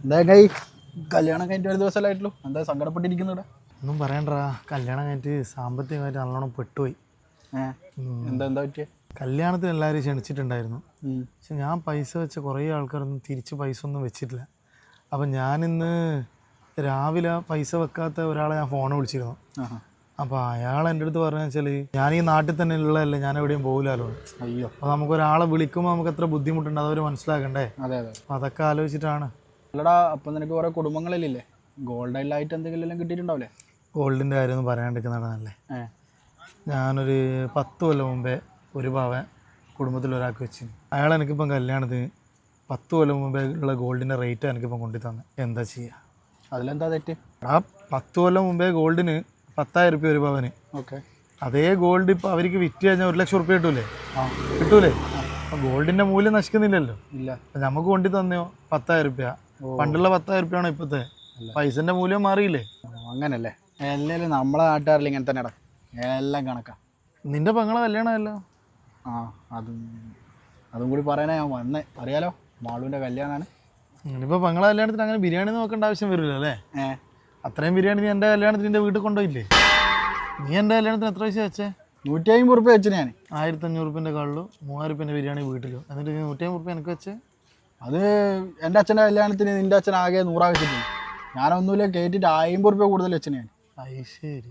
എന്താ കൈ കല്യാണം കഴിഞ്ഞിട്ട് ഒരു ദിവസമല്ലായിട്ടുള്ളൂ, എന്താ സങ്കടപ്പെട്ടിരിക്കുന്നത്? ഒന്നും പറയണ്ടാ, കല്യാണം കഴിഞ്ഞിട്ട് സാമ്പത്തികമായിട്ട് നല്ലോണം പെട്ടുപോയി. എന്താ പറ്റിയ? കല്യാണത്തിന് എല്ലാവരും ക്ഷണിച്ചിട്ടുണ്ടായിരുന്നു, പക്ഷെ ഞാൻ പൈസ വെച്ച കുറേ ആൾക്കാരൊന്നും തിരിച്ച് പൈസ ഒന്നും വെച്ചിട്ടില്ല. അപ്പം ഞാനിന്ന് രാവിലെ പൈസ വെക്കാത്ത ഒരാളെ ഞാൻ ഫോൺ വിളിച്ചിരുന്നു. അപ്പോൾ അയാൾ എൻ്റെ അടുത്ത് പറഞ്ഞു വെച്ചാൽ ഞാൻ ഈ നാട്ടിൽ തന്നെ ഉള്ളതല്ലേ, ഞാൻ എവിടെയും പോകില്ലല്ലോ. അയ്യോ, അപ്പോൾ നമുക്കൊരാളെ വിളിക്കുമ്പോൾ നമുക്ക് എത്ര ബുദ്ധിമുട്ടുണ്ട് അതവർ മനസ്സിലാക്കണ്ടേ. അതെ അതെ, അപ്പം അതൊക്കെ ആലോചിച്ചിട്ടാണ്. അല്ലടാ, അപ്പം നിനക്ക് കുറേ കുടുംബങ്ങളിലില്ലേ, ഗോൾഡ് ആയിട്ട് എന്തെങ്കിലും കിട്ടിയിട്ടുണ്ടാവില്ലേ? ഗോൾഡിൻ്റെ കാര്യമൊന്നും പറയാണ്ടിരിക്കുന്നതാണല്ലേ. ഞാനൊരു 10 കൊല്ലം മുമ്പേ ഒരു പവൻ കുടുംബത്തിൽ ഒരാൾക്ക് വെച്ച്. അയാൾ എനിക്കിപ്പം കല്യാണത്തിന് 10 കൊല്ലം മുമ്പേ ഉള്ള ഗോൾഡിൻ്റെ റേറ്റ് എനിക്കിപ്പം കൊണ്ടു തന്നെ. എന്താ ചെയ്യുക? അതിലെന്താ തെറ്റ്? ആ 10 കൊല്ലം മുമ്പേ ഗോൾഡിന് 10,000 രൂപ ഒരു പവന്. ഓക്കെ, അതേ ഗോൾഡ് ഇപ്പോൾ അവർക്ക് വിറ്റ് കഴിഞ്ഞാൽ 1 ലക്ഷം റുപ്യ കിട്ടൂലേ? കിട്ടൂലേ? അപ്പം ഗോൾഡിൻ്റെ മൂല്യം നശിക്കുന്നില്ലല്ലോ. ഇല്ല. നമുക്ക് കൊണ്ടു തന്നെയോ 10,000 രൂപ. പണ്ടുള്ള 10,000 രൂപയാണോ ഇപ്പോഴത്തെ? പൈസൻ്റെ മൂല്യം മാറിയില്ലേ? അങ്ങനല്ലേ? എല്ലാവരും നമ്മളെ നാട്ടുകാരിൽ ഇങ്ങനെ തന്നെടാ, എല്ലാം കണക്കാ. നിൻ്റെ പെങ്ങളെ കല്യാണമല്ലോ. അതും കൂടി പറയാനാ ഞാൻ വന്നേ. അറിയാലോ, മാളുവിൻ്റെ കല്യാണമാണ്. ഇനിയിപ്പോൾ പെങ്ങളെ കല്യാണത്തിന് അങ്ങനെ ബിരിയാണി നോക്കേണ്ട ആവശ്യം വരില്ല അല്ലേ? അത്രയും ബിരിയാണി നീ എൻ്റെ കല്യാണത്തിന് എൻ്റെ വീട്ടിൽ കൊണ്ടുപോയില്ലേ? നീ എൻ്റെ കല്യാണത്തിന് എത്ര പൈസ വെച്ചേ? 150 റുപ്യ വെച്ചു ഞാൻ. 1500 റുപ്യൻ്റെ കള്ളു, 3000 റുപ്യൻ്റെ ബിരിയാണി വീട്ടിലും. എന്നിട്ട് 150 റുപ്യ എനിക്ക് വെച്ചേ? അത് എൻ്റെ അച്ഛൻ്റെ കല്യാണത്തിന് നിൻ്റെ അച്ഛൻ ആകെ 100 വെച്ചിട്ടുണ്ട്. ഞാനൊന്നുമില്ല കയറ്റിയിട്ട് 50 റുപ്യ കൂടുതൽ വെച്ചു ഞാൻ. അത് ശരി.